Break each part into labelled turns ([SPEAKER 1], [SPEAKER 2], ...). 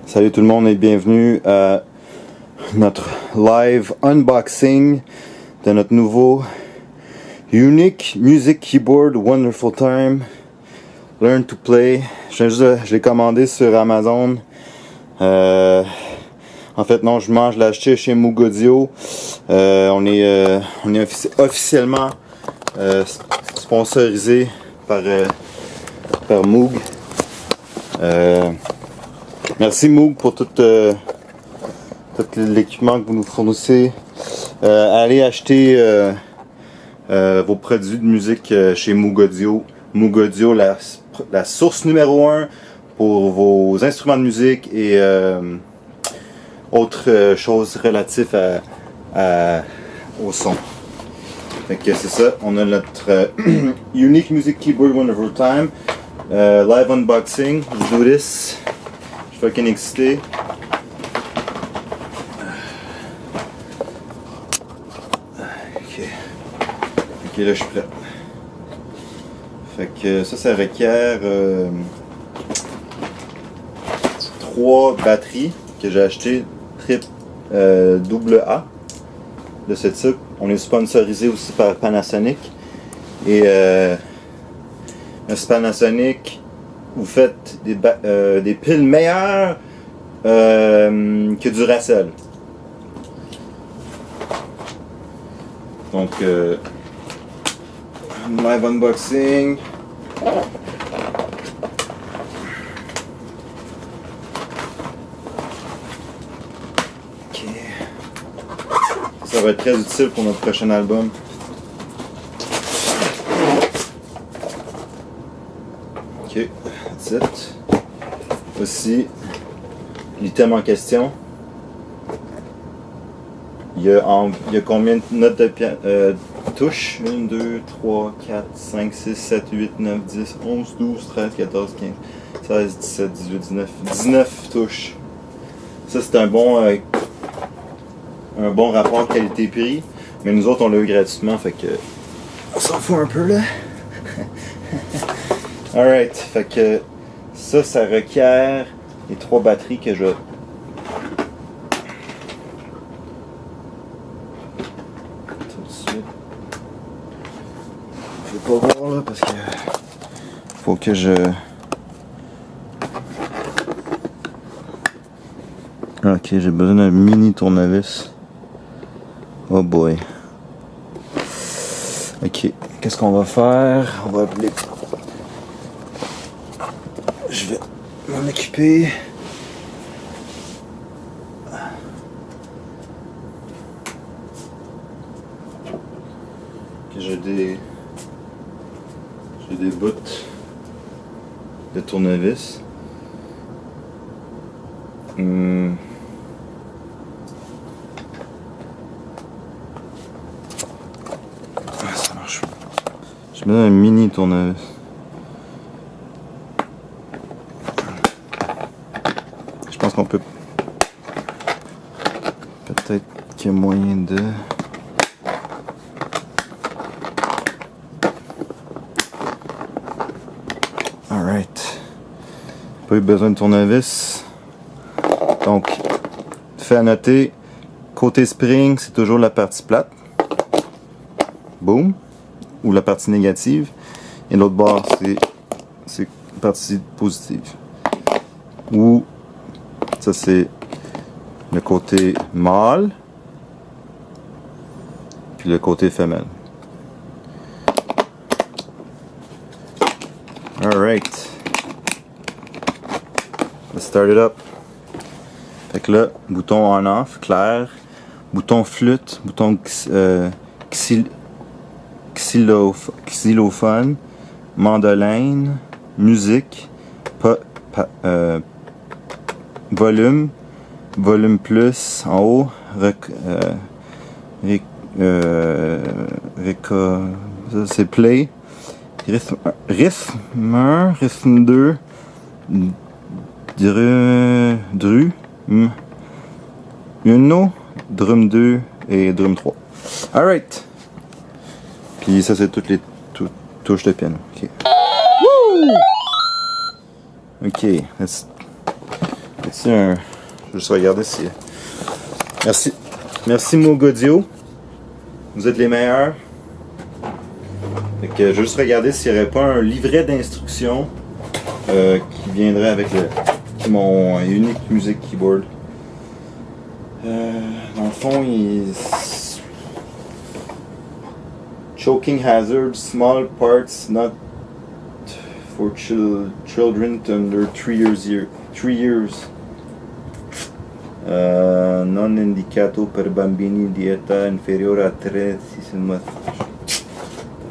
[SPEAKER 1] Salut tout le monde et bienvenue à notre live unboxing de notre nouveau Unique Music Keyboard Wonderful Time Learn to Play. Je l'ai commandé sur Amazon. En fait non, je l'ai acheté chez Moog Audio. On est officiellement sponsorisé par Moog. Merci Moog pour tout l'équipement que vous nous fournissez. Allez acheter vos produits de musique chez Moog Audio. Moog Audio, la source numéro 1 pour vos instruments de musique et autres choses relatives au son. Fait que c'est ça, on a notre Unique Music Keyboard Wonderful Time. Live unboxing, let's do this. Je suis fucking excité. Ok, là je suis prêt. Fait que ça requiert 3 batteries que j'ai acheté trip AA de ce type. On est sponsorisé aussi par Panasonic. Et Panasonic, vous faites des piles meilleures que du Racel. Donc, live unboxing. Ok. Ça va être très utile pour notre prochain album. Ok, that's it. Aussi, l'item en question. Il y a combien de notes de touches? 1, 2, 3, 4, 5, 6, 7, 8, 9, 10, 11, 12, 13, 14, 15, 16, 17, 18, 19. 19 touches. Ça c'est un bon rapport qualité-prix. Mais nous autres on l'a eu gratuitement, fait que on s'en fout un peu là. Alright, fait que ça requiert les 3 batteries que je... Tout de suite. Je vais pas voir là parce que... Faut que je... Ok, j'ai besoin d'un mini tournevis. Oh boy. Ok, qu'est-ce qu'on va faire? On va appeler... Je vais m'en occuper. J'ai des bouts de tournevis. Ça marche pas. Je mets un mini tournevis. Je pense qu'on peut... Peut-être qu'il y a moyen de... Alright. Pas eu besoin de tournevis. Donc, fait à noter, côté spring, c'est toujours la partie plate. Boom. Ou la partie négative. Et l'autre bord, c'est la partie positive. Ou... Ça c'est le côté mâle, puis le côté femelle. Alright. Let's start it up. Fait que là, bouton on-off, clair. Bouton flûte, bouton xylophone, mandoline, musique, volume plus en haut, ça c'est play, rythme 1, rythme 2, uno, drum 2 et drum 3. Alright. Puis ça c'est toutes les touches de piano. Ok. Ok, Ici, je vais juste regarder si... Merci. Merci Moog Audio. Vous êtes les meilleurs. Fait que je vais juste regarder s'il n'y aurait pas un livret d'instructions qui viendrait avec mon Unique Music Keyboard. Dans le fond, choking hazard, small parts not for children under 3 years. Non indicato per bambini dieta inferiore a 3.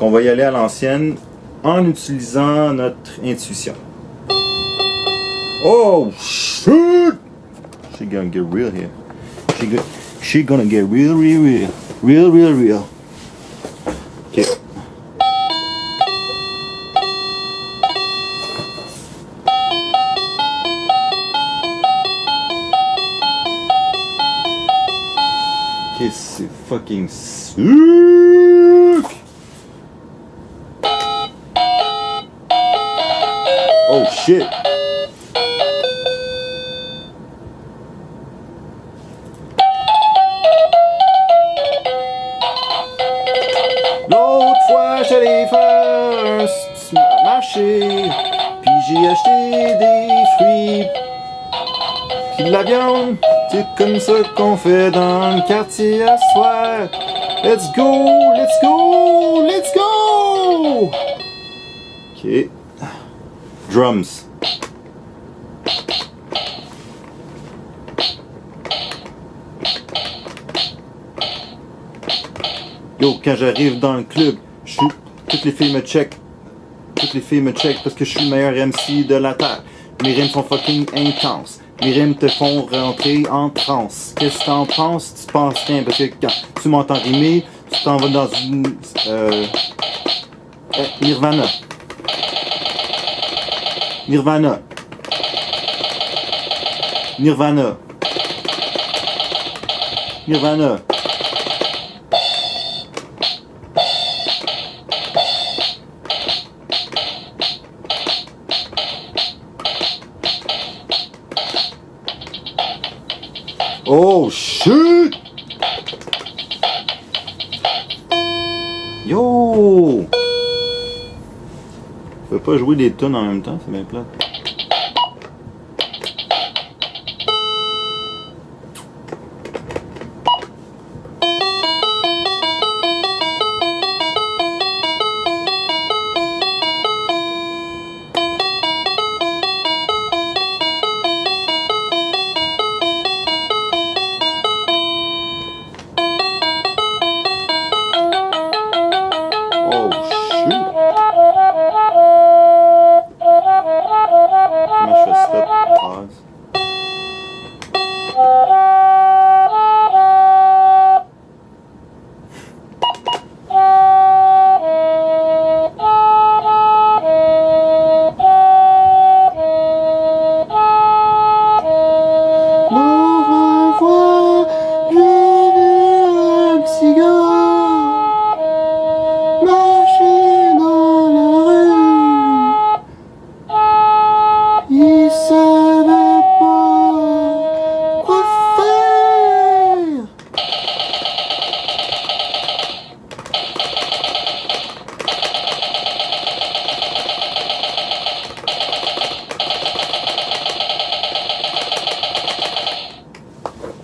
[SPEAKER 1] On va y aller à l'ancienne en utilisant notre intuition. Oh shit! She gonna get real here. She gonna get real. Okay. Okay, c'est fucking sick! Oh shit! L'autre fois, j'allais faire un marché, puis j'ai acheté des fruits, puis de la viande. C'est comme ça qu'on fait dans le quartier à soir. Let's go, let's go, let's go! Ok. Drums. Yo, quand j'arrive dans le club, toutes les filles me check. Toutes les filles me check parce que je suis le meilleur MC de la terre. Mes rimes sont fucking intenses. Mes rimes te font rentrer en transe. Qu'est-ce que t'en penses? Tu penses rien parce que quand tu m'entends rimer, tu t'en vas dans une... Nirvana. Nirvana. Nirvana. Nirvana. Oh shit! Yo! Je peux pas jouer des tunes en même temps, c'est bien plate.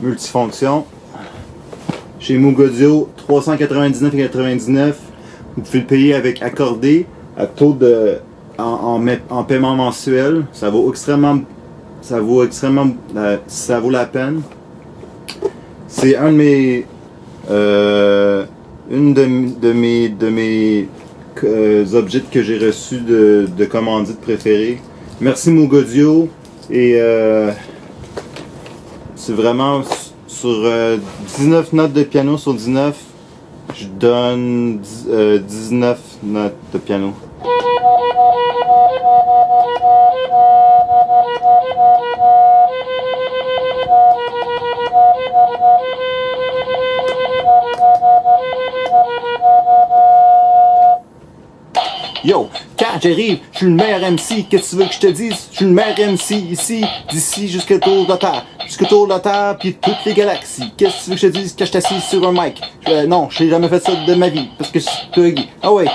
[SPEAKER 1] Multifonction. Chez Moog Audio, 399,99. Vous pouvez le payer avec accordé à taux de en paiement mensuel. Ça vaut extrêmement ça vaut la peine. C'est un de mes une de mes objets que j'ai reçus de commandite préférée. Merci Moog Audio et c'est vraiment sur 19 notes de piano sur 19, je donne 19 notes de piano. Yo, 4 j'arrive, je suis le meilleur MC, qu'est-ce que tu veux que je te dise? Je suis le meilleur MC ici, d'ici jusqu'au tour de la Terre, jusqu'au tour de la Terre, puis toutes les galaxies. Qu'est-ce que tu veux que je te dise quand je t'assis sur un mic? Non, j'ai jamais fait ça de ma vie, parce que je suis Twiggy. Ah ouais,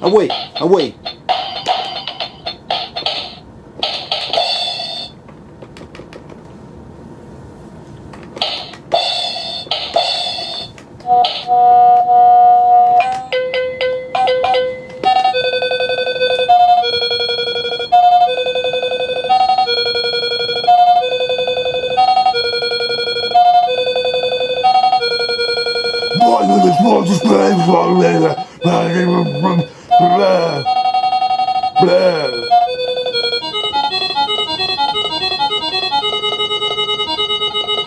[SPEAKER 1] ah ouais, ah ouais.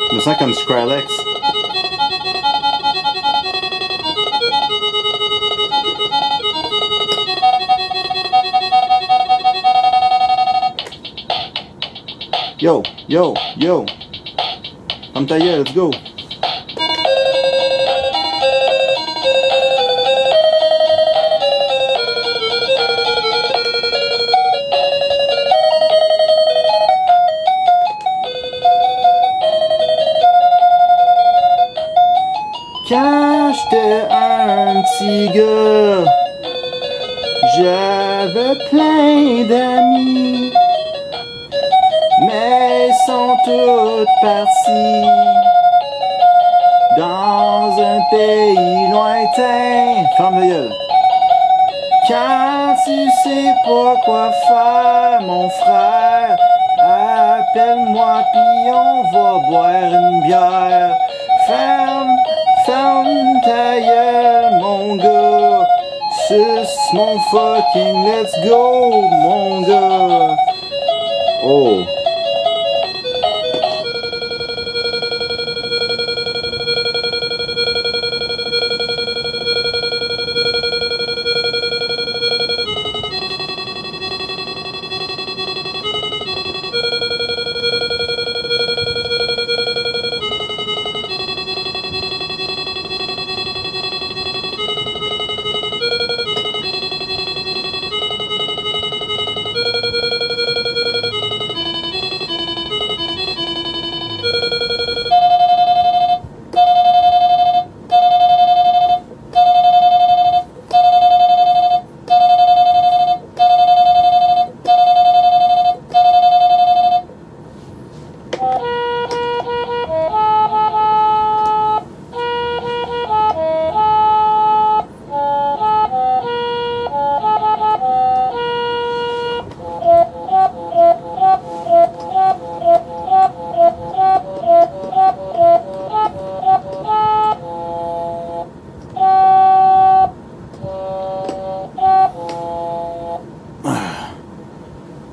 [SPEAKER 1] Je me sens comme Skrillex. Yo, yo, yo. Ferme ta gueule, let's go. Quand j'étais un petit gars, j'avais plein d'amis, mais ils sont tous partis dans un pays lointain. Ferme la gueule. Quand tu sais pas quoi faire, mon frère, appelle-moi pis on va boire une bière. Ferme ta gueule, mon gars. Suce mon fucking let's go, mon gars. Oh.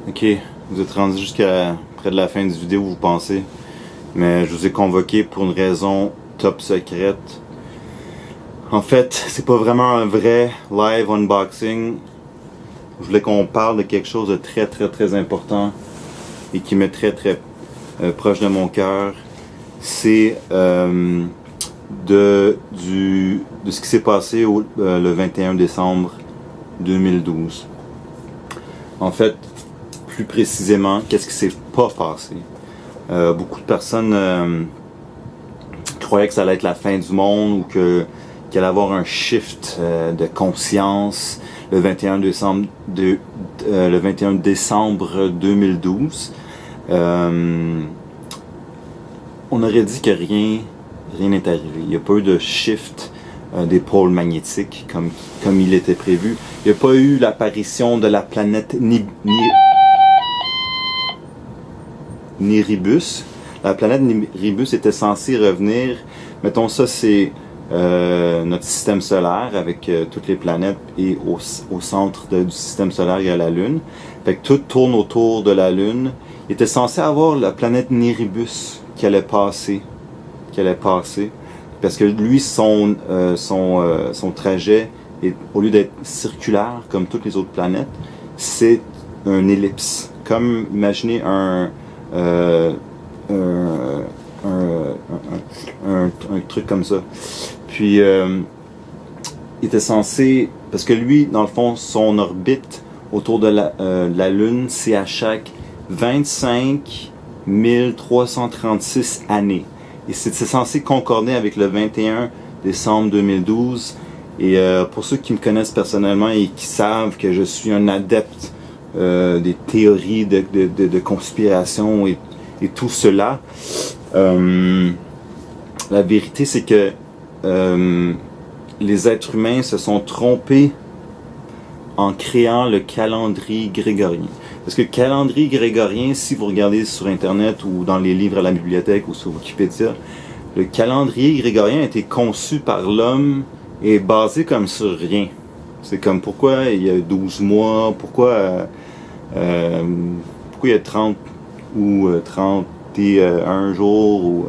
[SPEAKER 1] Ok, vous êtes rendu jusqu'à près de la fin du vidéo, vous pensez. Mais je vous ai convoqué pour une raison top secrète. En fait, c'est pas vraiment un vrai live unboxing. Je voulais qu'on parle de quelque chose de très important et qui m'est très proche de mon cœur. C'est de ce qui s'est passé le 21 décembre 2012. En fait, plus précisément, qu'est-ce qui s'est pas passé? Beaucoup de personnes croyaient que ça allait être la fin du monde ou qu'il allait y avoir un shift de conscience le 21 décembre 2012. On aurait dit que rien n'est arrivé. Il n'y a pas eu de shift des pôles magnétiques comme il était prévu. Il n'y a pas eu l'apparition de la planète Niribus. La planète Niribus était censée revenir, mettons ça c'est notre système solaire avec toutes les planètes, et au centre du système solaire il y a la Lune. Fait que tout tourne autour de la Lune. Il était censé avoir la planète Niribus qui allait passer. Parce que lui, son trajet, au lieu d'être circulaire comme toutes les autres planètes, c'est un ellipse. Comme, imaginez un truc comme ça. Puis, il était censé, parce que lui, dans le fond, son orbite autour de la Lune, c'est à chaque 25 336 années. Et c'est censé concorder avec le 21 décembre 2012. Et pour ceux qui me connaissent personnellement et qui savent que je suis un adepte des théories de conspiration et tout cela, la vérité c'est que les êtres humains se sont trompés en créant le calendrier grégorien. Parce que le calendrier grégorien, si vous regardez sur Internet ou dans les livres à la bibliothèque ou sur Wikipédia, le calendrier grégorien a été conçu par l'homme et basé comme sur rien. C'est comme pourquoi il y a 12 mois, pourquoi il y a 30 ou 31 jours, ou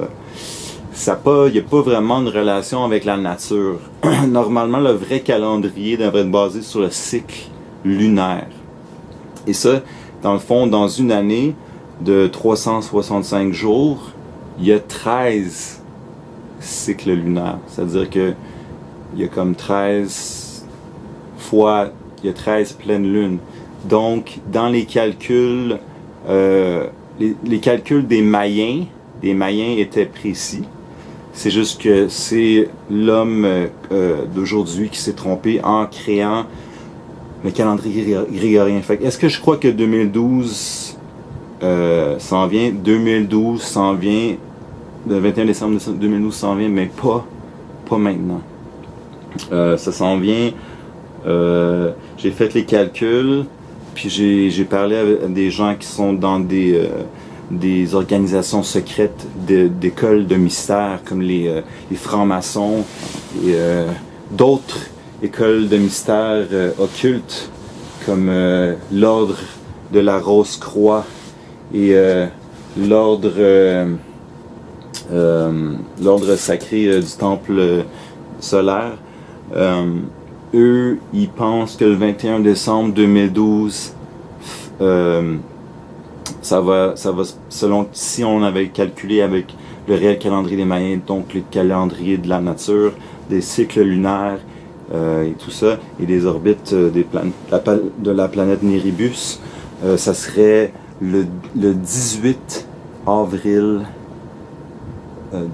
[SPEAKER 1] il n'y a pas vraiment de relation avec la nature. Normalement, le vrai calendrier devrait être basé sur le cycle lunaire. Et ça, dans le fond, dans une année de 365 jours, il y a 13 cycles lunaires. C'est-à-dire que il y a comme 13 fois, il y a 13 pleines lunes. Donc, dans les calculs, les calculs des Mayens étaient précis. C'est juste que c'est l'homme d'aujourd'hui qui s'est trompé en créant le calendrier grégorien. Fait que est-ce que je crois que 2012 s'en vient? 2012 s'en vient, le 21 décembre 2012 s'en vient, mais pas maintenant. Ça s'en vient. J'ai fait les calculs, puis j'ai parlé avec des gens qui sont dans des organisations secrètes d'écoles de mystère, comme les francs-maçons et d'autres écoles de mystère occultes, comme l'ordre de la Rose-Croix et l'ordre sacré du temple solaire. Eux, ils pensent que le 21 décembre 2012, ça va, selon si on avait calculé avec le réel calendrier des Mayens, donc le calendrier de la nature, des cycles lunaires et tout ça, et des orbites de la planète Néribus, ça serait le 18 avril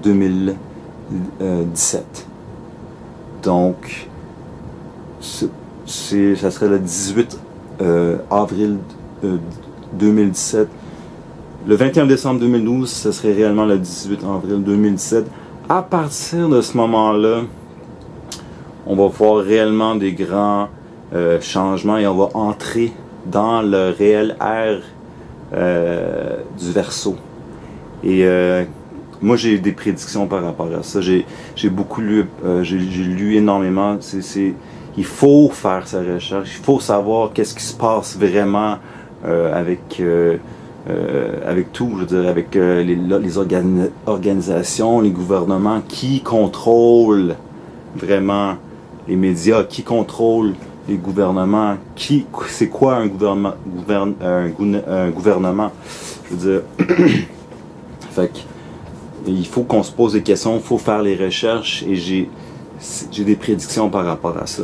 [SPEAKER 1] 2017. Donc, ça serait le 18 avril 2017. Le 21 décembre 2012, ce serait réellement le 18 avril 2017. À partir de ce moment-là, on va voir réellement des grands changements et on va entrer dans le réel ère du Verseau. Et moi, j'ai des prédictions par rapport à ça. J'ai beaucoup lu, j'ai lu énormément. Il faut faire sa recherche. Il faut savoir qu'est-ce qui se passe vraiment avec tout, je veux dire, avec les organisations, les gouvernements qui contrôlent vraiment les médias, qui contrôlent les gouvernements, c'est quoi un gouvernement, un gouvernement, je veux dire. Fait que, il faut qu'on se pose des questions, il faut faire les recherches et j'ai des prédictions par rapport à ça.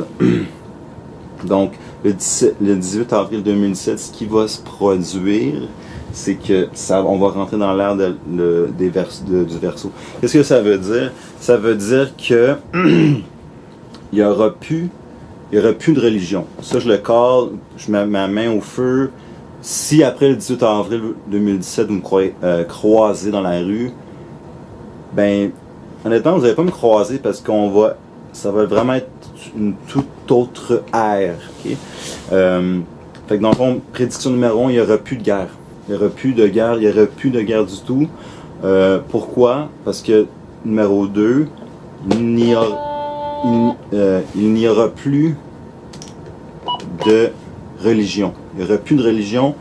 [SPEAKER 1] Donc, le 18 avril 2017, ce qui va se produire, c'est que on va rentrer dans l'ère du Verseau. Qu'est-ce que ça veut dire? Ça veut dire que il y aura plus de religion. Ça, je le cale, je mets ma main au feu. Si après le 18 avril 2017, vous me croisez dans la rue, ben, honnêtement, vous n'allez pas me croiser parce ça va vraiment être une toute autre ère. Okay? Fait que dans le fond, prédiction numéro 1, il n'y aura plus de guerre. Il n'y aura plus de guerre du tout. Pourquoi? Parce que numéro 2, il n'y aura plus de religion. Il n'y aura plus de religion.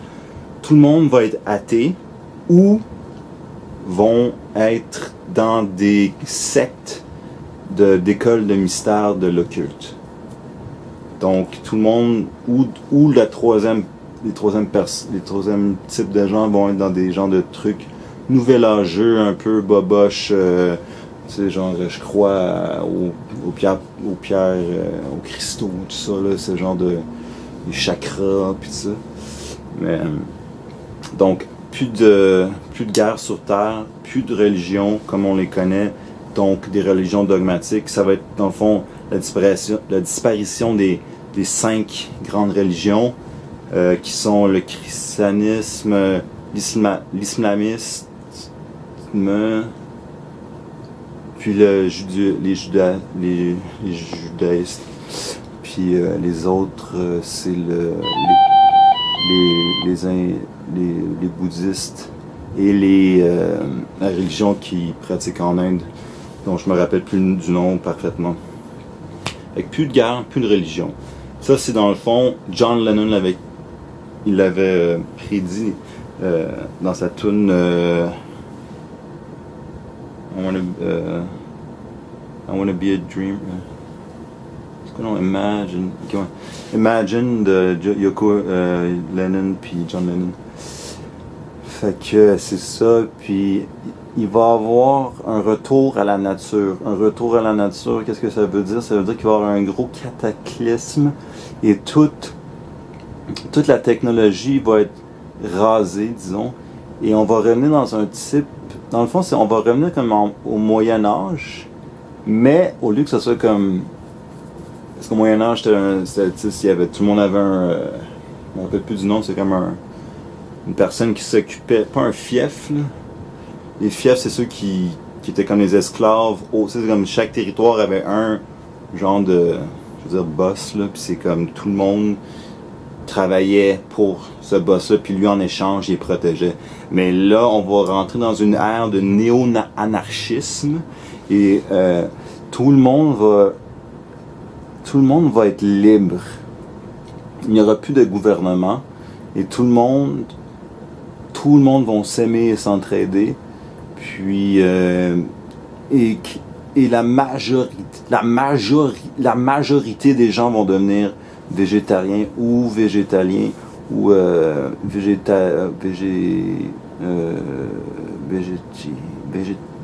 [SPEAKER 1] Tout le monde va être athée ou vont être dans des sectes d'écoles de mystère de l'occulte. Donc tout le monde, ou les troisième type de gens vont être dans des genres de trucs nouvel-âgeux, un peu boboche, c'est genre, je crois aux pierres, aux cristaux, tout ça, là, ce genre chakras, puis ça. Mais, donc, plus de guerre sur Terre, plus de religion comme on les connaît, donc des religions dogmatiques. Ça va être, dans le fond, la disparition des 5 grandes religions, qui sont le christianisme, l'islamisme, puis les judaïstes, puis les autres, c'est les bouddhistes et la religion qu'ils pratiquent en Inde, dont je me rappelle plus du nom parfaitement. Avec plus de guerre, plus de religion. Ça, c'est dans le fond, John Lennon l'avait prédit dans sa tune I wanna be a dream. Imagine de Yoko Lennon puis John Lennon. Fait que c'est ça, puis il va avoir un retour à la nature. Un retour à la nature, qu'est-ce que ça veut dire? Ça veut dire qu'il va y avoir un gros cataclysme et toute la technologie va être rasée, disons, et on va revenir dans un type... Dans le fond, on va revenir comme au Moyen-Âge, mais au lieu que ce soit comme... Parce qu'au Moyen-Âge, il y avait, tout le monde avait un... je me rappelle plus du nom, c'est comme une personne qui s'occupait... Pas un fief, là. Les fiefs, c'est ceux qui étaient comme les esclaves. C'est comme chaque territoire avait un genre de... Je veux dire, boss, là, puis c'est comme tout le monde travaillait pour ce boss-là, puis lui, en échange, il les protégeait. Mais là, on va rentrer dans une ère de néo-anarchisme, et tout le monde va être libre. Il n'y aura plus de gouvernement, et tout le monde va s'aimer et s'entraider, puis et la majorité des gens vont devenir végétariens ou végétaliens ou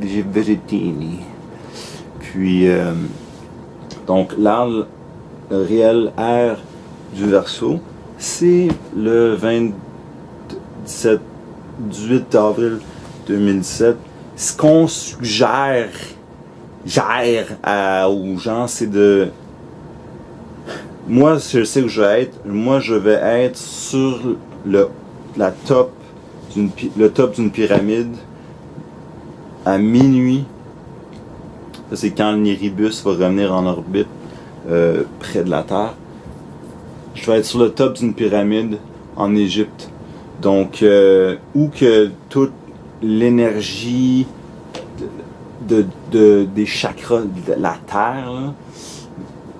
[SPEAKER 1] végétini. Puis donc là, le réel ère du Verseau, c'est le 18 avril 2017. Ce qu'on suggère aux gens, c'est de... Moi, je sais où je vais être. Moi, je vais être sur le top d'une pyramide à minuit. Ça, c'est quand le Niribus va revenir en orbite près de la Terre. Je vais être sur le top d'une pyramide en Égypte. Donc, où que toute l'énergie des chakras de la Terre, là,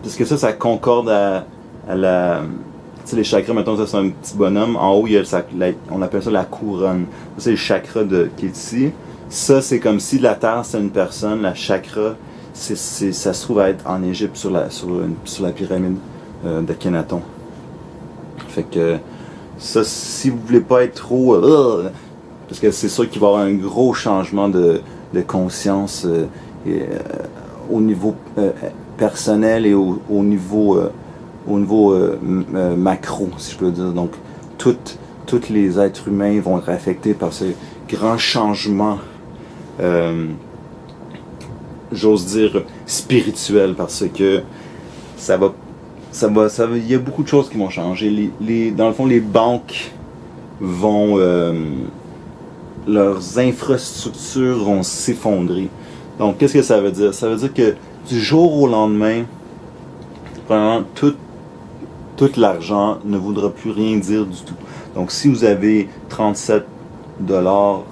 [SPEAKER 1] parce que ça concorde à la... Tu sais, les chakras, mettons, ça c'est un petit bonhomme. En haut, il y a on appelle ça la couronne. Ça, c'est le chakra qui est ici. Ça, c'est comme si la Terre, c'est une personne. La chakra, ça se trouve à être en Égypte, sur la pyramide d'Akhenaton. Fait que ça, si vous voulez pas être trop... parce que c'est sûr qu'il va y avoir un gros changement de conscience au niveau personnel et au niveau macro, si je peux dire. Donc, tous les êtres humains vont être affectés par ce grand changement, j'ose dire, spirituel, parce que il y a beaucoup de choses qui vont changer. Dans le fond, les banques vont... leurs infrastructures vont s'effondrer. Donc, qu'est-ce que ça veut dire? Ça veut dire que du jour au lendemain, probablement tout l'argent ne voudra plus rien dire du tout. Donc, si vous avez 37$ dans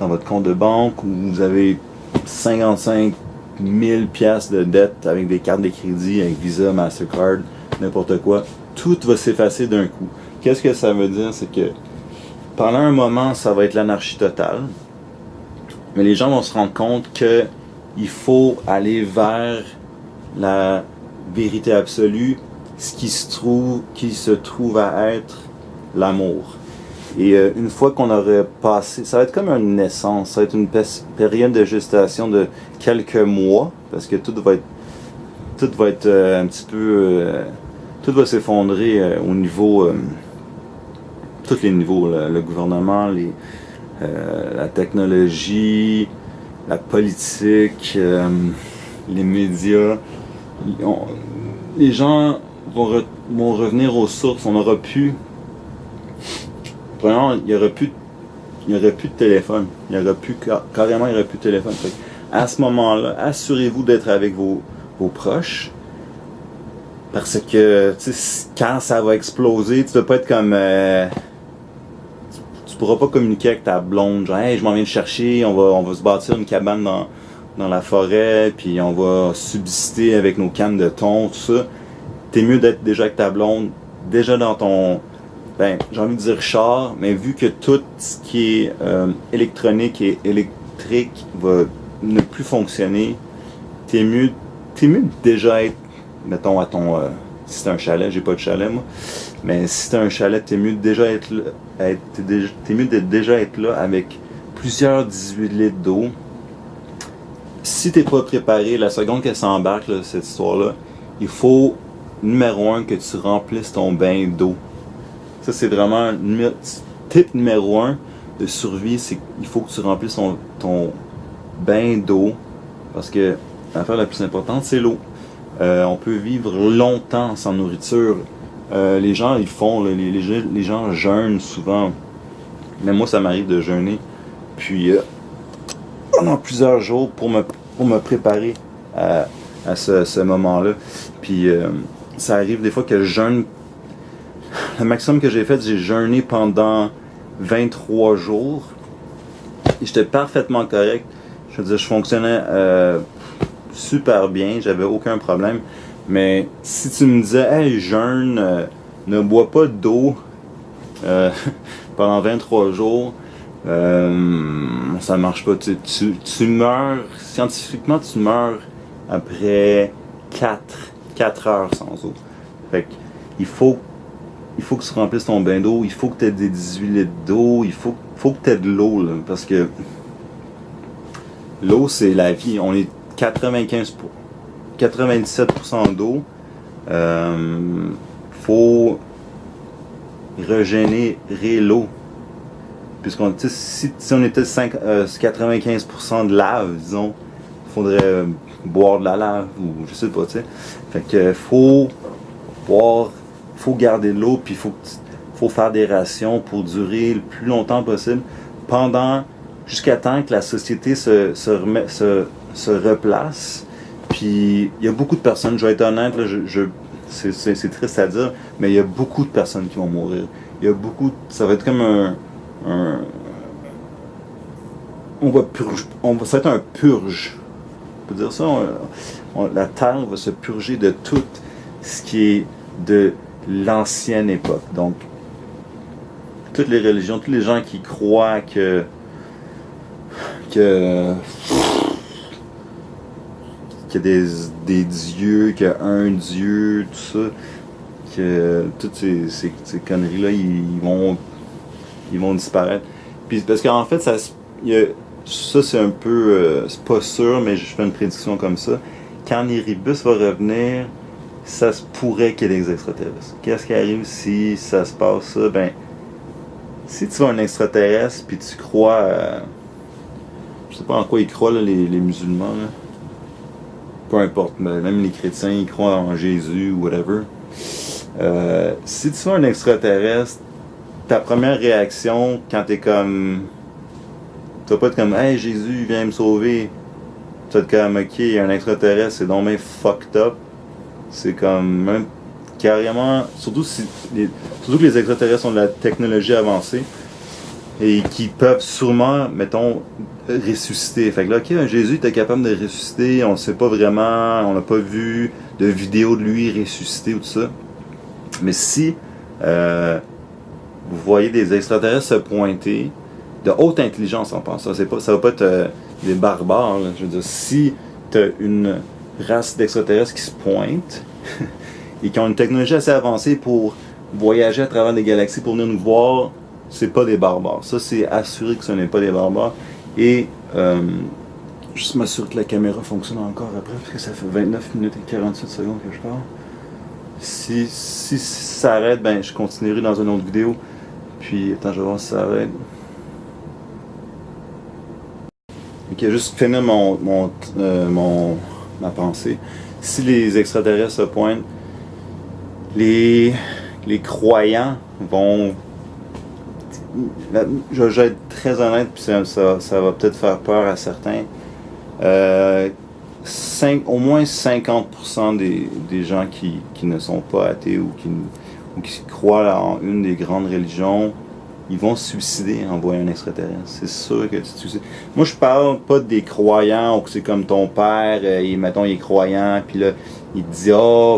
[SPEAKER 1] votre compte de banque, ou vous avez 55 000 piastres de dette avec des cartes de crédit, avec Visa, Mastercard, n'importe quoi, tout va s'effacer d'un coup. Qu'est-ce que ça veut dire? C'est que pendant un moment, ça va être l'anarchie totale, mais les gens vont se rendre compte que il faut aller vers la vérité absolue, ce qui se trouve à être l'amour. Et une fois qu'on aurait passé, ça va être comme une naissance, ça va être une période de gestation de quelques mois, parce que tout va être un petit peu tout va s'effondrer au niveau, tous les niveaux, le gouvernement, la technologie, la politique, les médias. Les gens vont revenir aux sources. On n'aura plus. Vraiment, il n'y aurait plus de téléphone. Carrément, il n'y aurait plus de téléphone. Fait à ce moment-là, assurez-vous d'être avec vos proches. Parce que quand ça va exploser, tu ne vas pas être comme. Tu pourras pas communiquer avec ta blonde, genre hey, je m'en viens de chercher, on va se bâtir une cabane dans la forêt, puis on va subsister avec nos cannes de thon, tout ça. T'es mieux d'être déjà avec ta blonde, déjà dans ton, j'ai envie de dire char, mais vu que tout ce qui est électronique et électrique va ne plus fonctionner, t'es mieux de déjà être, mettons, à ton, si c'est un chalet, j'ai pas de chalet moi, mais si c'est un chalet, t'es mieux de déjà être là, t'es mieux de déjà être là avec plusieurs 18 litres d'eau. Si t'es pas préparé, la seconde qu'elle s'embarque, là, cette histoire-là, il faut, numéro 1, que tu remplisses ton bain d'eau. Ça, c'est vraiment tip numéro 1 de survie, c'est qu'il faut que tu remplisses ton bain d'eau, parce que l'affaire la plus importante, c'est l'eau. On peut vivre longtemps sans nourriture. Les gens, ils font, les gens jeûnent souvent. Mais moi, ça m'arrive de jeûner. Puis, pendant plusieurs jours pour me préparer à ce moment-là. Puis, ça arrive des fois que je jeûne. Le maximum que j'ai fait, j'ai jeûné pendant 23 jours. Et j'étais parfaitement correct. Je veux dire, je fonctionnais super bien. J'avais aucun problème. Mais si tu me disais, hey, jeûne, ne bois pas d'eau pendant 23 jours, ça marche pas. Tu meurs, scientifiquement, tu meurs après 4 heures sans eau. Fait qu'il faut que tu remplisses ton bain d'eau, il faut que tu aies des 18 litres d'eau, il faut que tu aies de l'eau, là, parce que l'eau, c'est la vie. On est 97% d'eau. Faut régénérer l'eau. Puisqu'on, si on était 95% de lave, disons, il faudrait boire de la lave, ou je sais pas, tu sais. Fait que faut garder de l'eau, puis faut faire des rations pour durer le plus longtemps possible, jusqu'à temps que la société se replace. Puis il y a beaucoup de personnes, je vais être honnête, là, c'est triste à dire, mais il y a beaucoup de personnes qui vont mourir. Ça va être comme ça va être un purge. On peut dire ça, la Terre va se purger de tout ce qui est de l'ancienne époque. Donc, toutes les religions, tous les gens qui croient qu'il y a des dieux, qu'il y a un dieu, tout ça, que toutes ces conneries-là, ils vont disparaître. Puis parce qu'en fait, ça c'est un peu, c'est pas sûr, mais je fais une prédiction comme ça. Quand Erebus va revenir, ça se pourrait qu'il y ait des extraterrestres. Qu'est-ce qui arrive si ça se passe ça? Ben, si tu vois un extraterrestre puis tu crois, je sais pas en quoi ils croient là, les musulmans là. Peu importe, mais même les chrétiens ils croient en Jésus ou whatever. Si tu vois un extraterrestre, ta première réaction quand t'es comme, tu vas pas être comme hey Jésus viens me sauver. Tu vas être comme ok il y a un extraterrestre, c'est donc bien fucked up. C'est comme même carrément, surtout que les extraterrestres ont de la technologie avancée et qui peuvent sûrement, mettons, ressusciter. Fait que là, ok, Jésus était capable de ressusciter, on ne sait pas vraiment, on n'a pas vu de vidéo de lui ressusciter ou tout ça. Mais si vous voyez des extraterrestres se pointer, de haute intelligence en pensant, ça va pas être des barbares, là. Je veux dire, si t'as une race d'extraterrestres qui se pointe et qui ont une technologie assez avancée pour voyager à travers des galaxies pour venir nous voir, c'est pas des barbares. Ça, c'est assuré que ce n'est pas des barbares. Et juste m'assurer que la caméra fonctionne encore après, parce que ça fait 29 minutes et 47 secondes que je parle. Si ça arrête, ben je continuerai dans une autre vidéo. Puis, attends, je vais voir si ça arrête. Ok, juste finir ma pensée. Si les extraterrestres se pointent, les croyants vont... Je vais être très honnête, puis ça va peut-être faire peur à certains. Au moins 50% des gens qui ne sont pas athées ou qui croient en une des grandes religions, ils vont se suicider en voyant un extraterrestre. C'est sûr que tu te suicides. Moi, je parle pas des croyants, ou que c'est comme ton père, mettons, il est croyant, puis là, il te dit,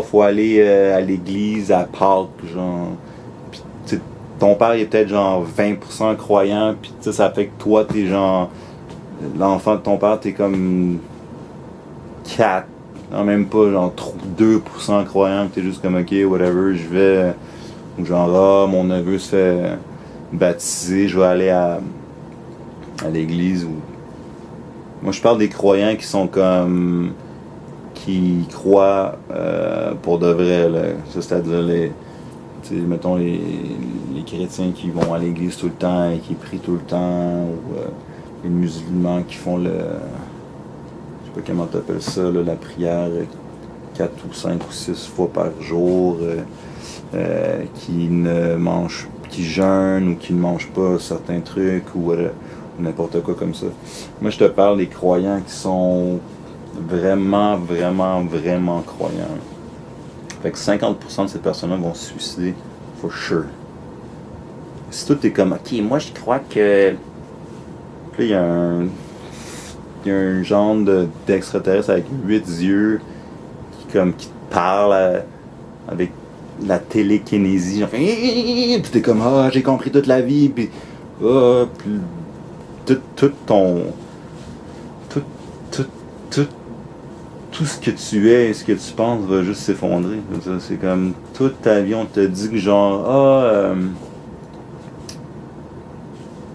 [SPEAKER 1] faut aller à l'église à Pâques, genre. Puis, ton père, il est peut-être genre 20% croyant, puis ça fait que toi, t'es genre... L'enfant de ton père, t'es comme 4, non, même pas, genre 2% croyant, t'es juste comme, ok, whatever, je vais... Ou genre, mon neveu se fait baptiser, je vais aller à l'église. Ou... Moi, je parle des croyants qui sont comme... qui croient pour de vrai, là. Ça, c'est-à-dire mettons les chrétiens qui vont à l'église tout le temps et qui prient tout le temps, ou les musulmans qui font je sais pas comment t'appelles ça, là, la prière 4 ou 5 ou 6 fois par jour, qui jeûnent ou qui ne mangent pas certains trucs ou n'importe quoi comme ça. Moi, je te parle des croyants qui sont vraiment, vraiment, vraiment croyants. Fait que 50% de ces personnes-là vont se suicider, for sure. Si toi t'es comme, ok, moi je crois que... Puis là, il y a un genre d'extraterrestre avec 8 yeux qui te parle avec la télékinésie, genre, puis t'es comme, j'ai compris toute la vie, puis tout ce que tu es et ce que tu penses va juste s'effondrer. C'est comme toute ta vie, on te dit que genre,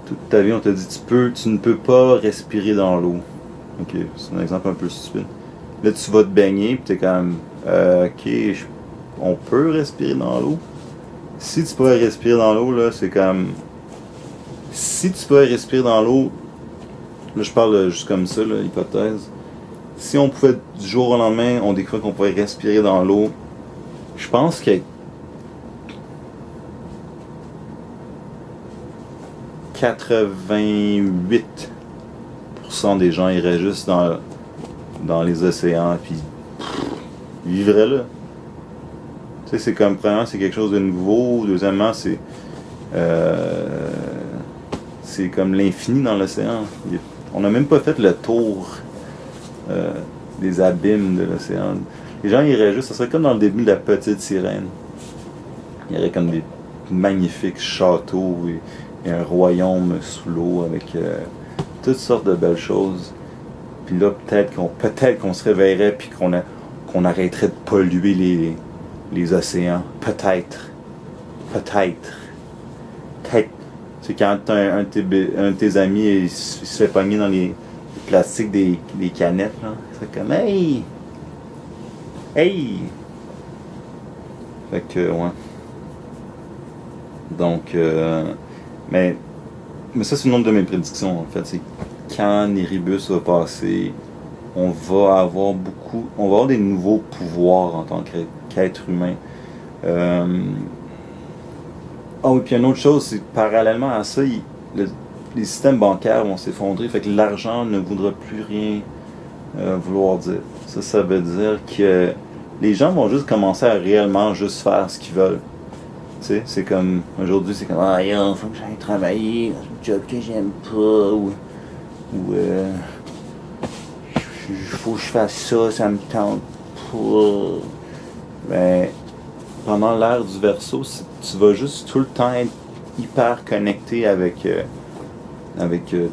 [SPEAKER 1] toute ta vie, on te dit tu ne peux pas respirer dans l'eau. Ok, c'est un exemple un peu stupide. Là, tu vas te baigner, puis t'es comme, ok, on peut respirer dans l'eau. Si tu pourrais respirer dans l'eau, là, c'est comme, si tu pourrais respirer dans l'eau, là, je parle juste comme ça, là, hypothèse. Si on pouvait, du jour au lendemain, on découvrait qu'on pourrait respirer dans l'eau, je pense que 88% des gens iraient juste dans les océans, puis ils vivraient là. Tu sais, c'est comme, premièrement, c'est quelque chose de nouveau. Deuxièmement, c'est comme l'infini dans l'océan. On n'a même pas fait le tour des abîmes de l'océan. Les gens iraient juste, ça serait comme dans le début de La Petite Sirène. Il y aurait comme des magnifiques châteaux et un royaume sous l'eau avec toutes sortes de belles choses. Puis là, peut-être qu'on se réveillerait puis qu'on arrêterait de polluer les océans. Peut-être. C'est quand un de tes amis il se fait pogner dans les plastiques des canettes, là. C'est comme, hey! Fait que, ouais. Donc, mais ça, c'est une autre de mes prédictions, en fait. C'est quand Néribus va passer, on va avoir des nouveaux pouvoirs en tant qu'être humain. Oui, puis une autre chose, c'est que parallèlement à ça, les systèmes bancaires vont s'effondrer, fait que l'argent ne voudra plus rien vouloir dire. Ça veut dire que les gens vont juste commencer à réellement juste faire ce qu'ils veulent. Tu sais, c'est comme, aujourd'hui, c'est comme, faut que j'aille travailler dans un job que j'aime pas, ou faut que je fasse ça me tente pas. Ben, pendant l'ère du Verseau, tu vas juste tout le temps être hyper connecté avec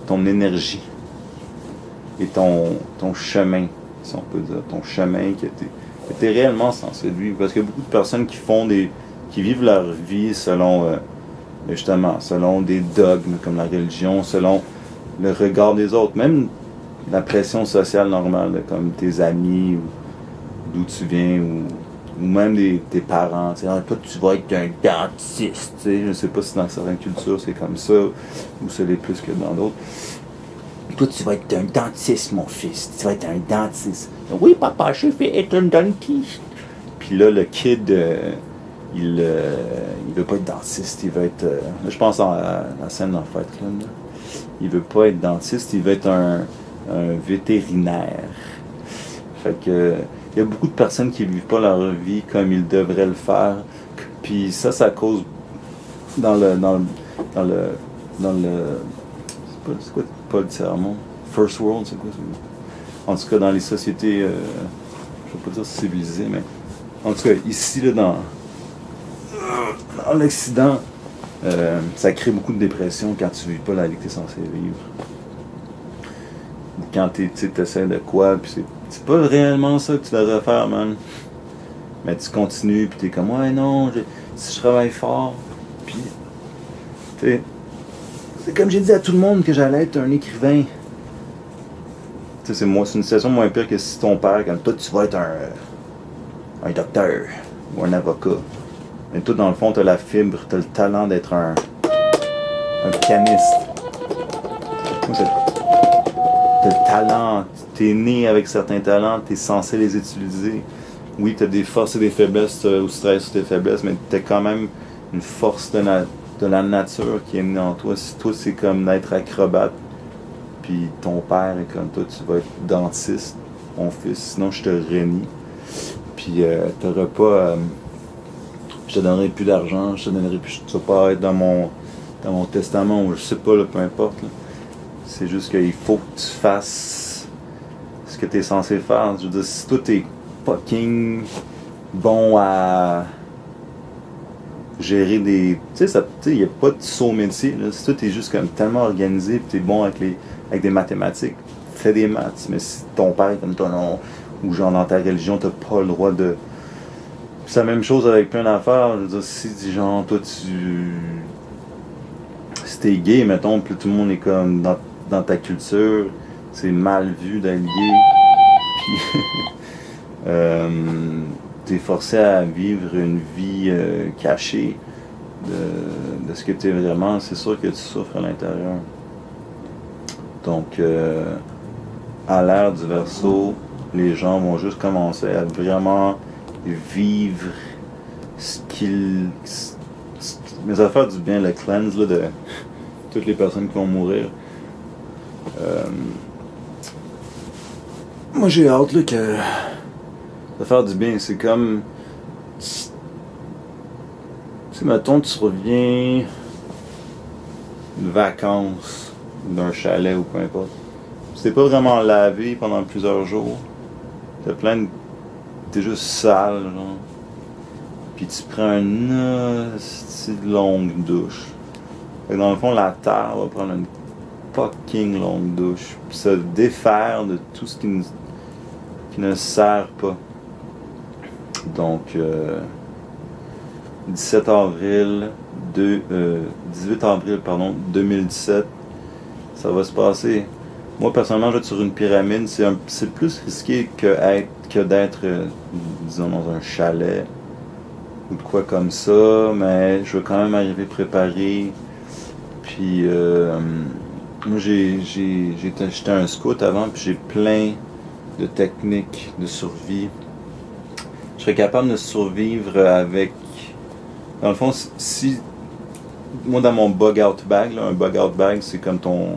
[SPEAKER 1] ton énergie et ton chemin, si on peut dire, ton chemin que t'es réellement censé vivre. Parce qu'il y a beaucoup de personnes qui vivent leur vie selon des dogmes comme la religion, selon le regard des autres, même la pression sociale normale, comme tes amis, ou d'où tu viens, ou ou même tes parents, tu sais, ah, toi tu vas être un dentiste, tu sais, je sais pas si dans certaines cultures c'est comme ça, ou ça l'est plus que dans d'autres. Toi tu vas être un dentiste mon fils, tu vas être un dentiste. Oui papa, je vais être un dentiste. Puis là le kid, il veut pas être dentiste, il veut être, je pense à la scène dans Fight Club, là. Il veut pas être dentiste, il veut être un vétérinaire. Fait que il y a beaucoup de personnes qui vivent pas leur vie comme ils devraient le faire. Puis ça cause dans le c'est quoi pas le tiers-monde? First world, c'est quoi ça? En tout cas dans les sociétés je vais pas dire civilisées, mais en tout cas ici là dans l'Occident, ça crée beaucoup de dépression quand tu vis pas la vie que tu es censé vivre. Quand tu essaies de quoi, puis c'est pas réellement ça que tu devrais faire, man. Mais tu continues, puis t'es comme, ouais, non, si je travaille fort, puis, tu sais, c'est comme j'ai dit à tout le monde que j'allais être un écrivain. Tu sais, c'est une situation moins pire que si ton père, comme toi, tu vas être un docteur ou un avocat. Mais toi, dans le fond, t'as la fibre, t'as le talent d'être un pianiste. Moi, t'as le talent, t'es né avec certains talents, t'es censé les utiliser. Oui, t'as des forces et des faiblesses, t'as aussi travaillé sur tes faiblesses, mais t'as quand même une force de la nature qui est née en toi. Si toi, c'est comme d'être acrobate, puis ton père est comme toi, tu vas être dentiste, mon fils, sinon je te renie. Puis t'auras pas... je te donnerai plus d'argent, je te donnerai plus... Tu vas pas être dans mon testament, ou je sais pas, là, peu importe. Là. C'est juste qu'il faut que tu fasses ce que tu es censé faire. Je veux dire, si toi t'es fucking bon à gérer des... Tu sais, il n'y a pas de saut métier. Là. Si toi t'es juste comme tellement organisé et t'es bon avec des mathématiques, fais des maths. Mais si ton père est comme toi, non, ou genre dans ta religion, t'as pas le droit de... C'est la même chose avec plein d'affaires. Je veux dire, si genre, toi si t'es gay, mettons, puis tout le monde est comme dans ta culture, c'est mal vu d'être gay, puis t'es forcé à vivre une vie cachée de ce que t'es vraiment, c'est sûr que tu souffres à l'intérieur. Donc, à l'ère du Verseau, les gens vont juste commencer à vraiment vivre ce qu'ils... Mais ça va faire du bien, le cleanse là, de toutes les personnes qui vont mourir. Moi j'ai hâte là, que ça va faire du bien. C'est comme... Tu sais, mettons, tu reviens de vacances, d'un chalet ou peu importe. Tu t'es pas vraiment lavé pendant plusieurs jours. T'es juste sale, genre. Puis tu prends une longue douche. Fait que dans le fond, la terre va prendre une fucking longue douche. Puis se défaire de tout ce qui ne sert pas. Donc, 18 avril 2017, ça va se passer. Moi, personnellement, je vais être sur une pyramide. C'est plus risqué que d'être, disons, dans un chalet ou de quoi comme ça, mais je vais quand même arriver préparé. Puis moi j'étais un scout avant, puis j'ai plein de techniques de survie. Je serais capable de survivre avec... Dans le fond, si moi dans mon bug out bag, là, un bug out bag c'est comme ton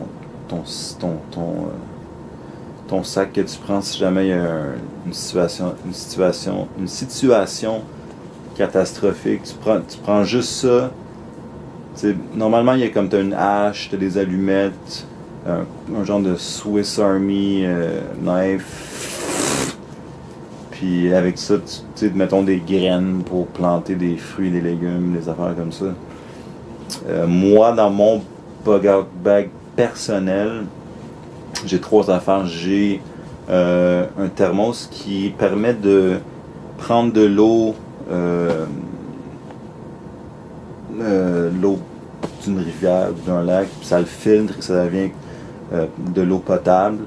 [SPEAKER 1] sac que tu prends si jamais il y a une situation catastrophique. Tu prends juste ça. T'sais, normalement, il y a comme t'as une hache, t'as des allumettes, un genre de Swiss Army knife. Puis avec ça, tu mettons des graines pour planter des fruits, des légumes, des affaires comme ça. Moi, dans mon bug out bag personnel, j'ai 3 affaires. J'ai un thermos qui permet de prendre de l'eau l'eau d'une rivière ou d'un lac, puis ça le filtre et ça devient de l'eau potable.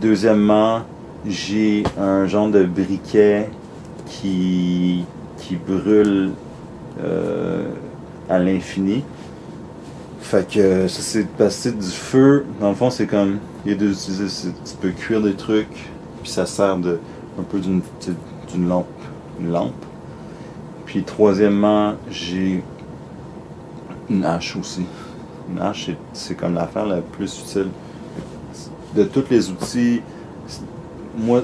[SPEAKER 1] Deuxièmement, j'ai un genre de briquet qui qui brûle à l'infini. Fait que ça, c'est passer du feu. Dans le fond, c'est comme, il y a deux utilisés, tu peux cuire des trucs, puis ça sert de un peu d'une lampe. Une lampe. Puis troisièmement, j'ai une hache aussi. Une hache, c'est comme l'affaire la plus utile. De tous les outils, moi,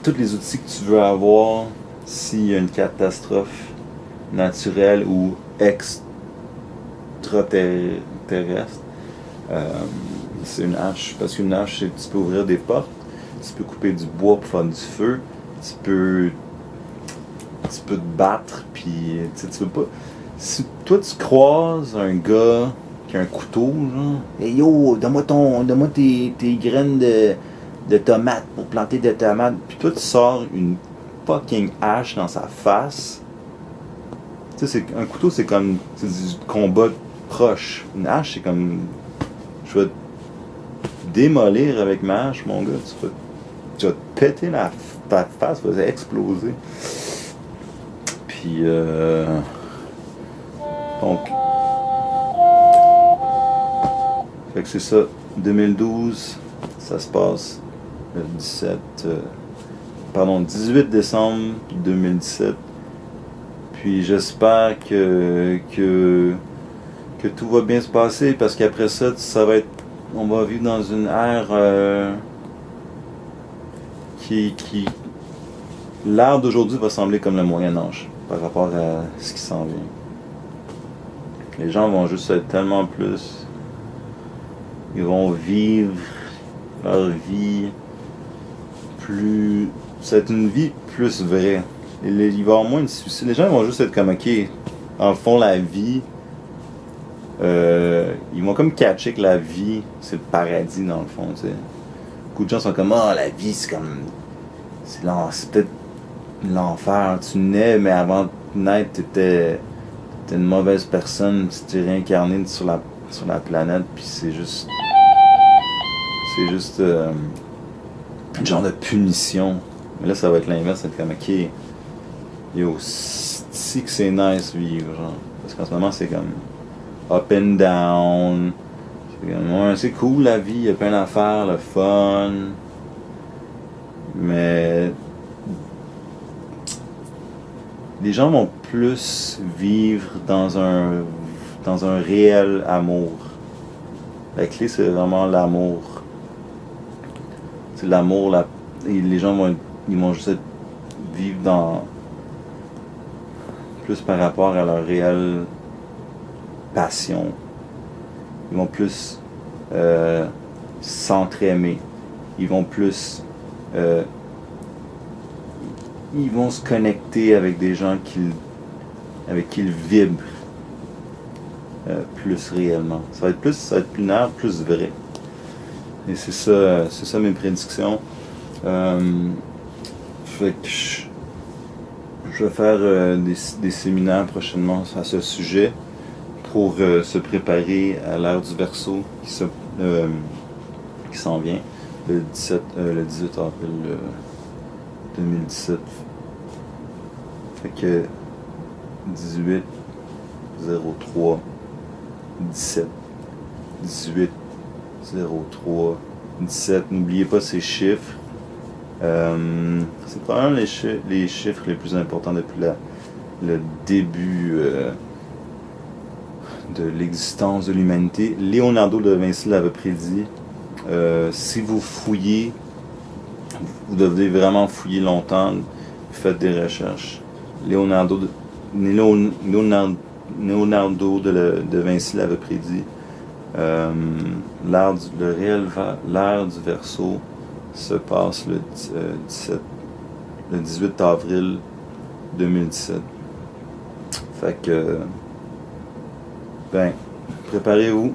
[SPEAKER 1] tous les outils que tu veux avoir s'il y a une catastrophe naturelle ou extraterrestre, c'est une hache. Parce qu'une hache, tu peux ouvrir des portes, tu peux couper du bois pour faire du feu, tu peux te battre, puis tu peux pas. Si toi tu croises un gars qui a un couteau, genre, hey yo, donne-moi tes graines de tomates pour planter des tomates, puis toi tu sors une fucking hache dans sa face. Tu sais, un couteau c'est comme du combat proche. Une hache c'est comme, je vais te démolir avec ma hache, mon gars, tu vas te péter ta face, va exploser. Puis donc, fait que c'est ça, 2012, ça se passe le 18 décembre 2017. Puis j'espère que tout va bien se passer, parce qu'après ça, ça va être, on va vivre dans une ère qui l'ère d'aujourd'hui va sembler comme le Moyen-Âge par rapport à ce qui s'en vient. Les gens vont juste être tellement plus... Ils vont vivre leur vie plus... Ça va être une vie plus vraie. Il va y avoir moins de suicides. Les gens vont juste être comme, ok, en le fond, la vie... ils vont comme catcher que la vie, c'est le paradis dans le fond, tu sais. Beaucoup de gens sont comme, la vie, c'est comme... C'est peut-être l'enfer. Tu nais, mais avant de naître, t'étais une mauvaise personne. Tu t'es réincarné sur la planète, puis c'est juste un genre de punition. Mais là, ça va être l'inverse. C'est comme, ok, yo, si que c'est nice vivre, genre. Parce qu'en ce moment, c'est comme up and down. C'est comme, ouais, c'est cool la vie, il y a plein d'affaires, le fun. Mais les gens vont plus vivre dans un réel amour. La clé, c'est vraiment l'amour. C'est l'amour, les gens vont juste vivre dans plus par rapport à leur réelle passion. Ils vont plus s'entraimer. Ils vont plus ils vont se connecter avec des gens avec qui ils vibrent plus réellement. Ça va être une ère plus vraie. Et c'est ça mes prédictions. Fait que je vais faire des séminaires prochainement à ce sujet pour se préparer à l'ère du Verseau qui s'en vient le 18 avril 2017. Fait que 18 03 17 18 03 17. N'oubliez pas ces chiffres. C'est probablement les chiffres les plus importants depuis le début de l'existence de l'humanité. Leonardo da Vinci l'avait prédit. Si vous fouillez, vous devez vraiment fouiller longtemps, faites des recherches. Leonardo de Vinci l'avait prédit. L'ère du Verseau se passe le 18 avril 2017. Fait que préparez-vous.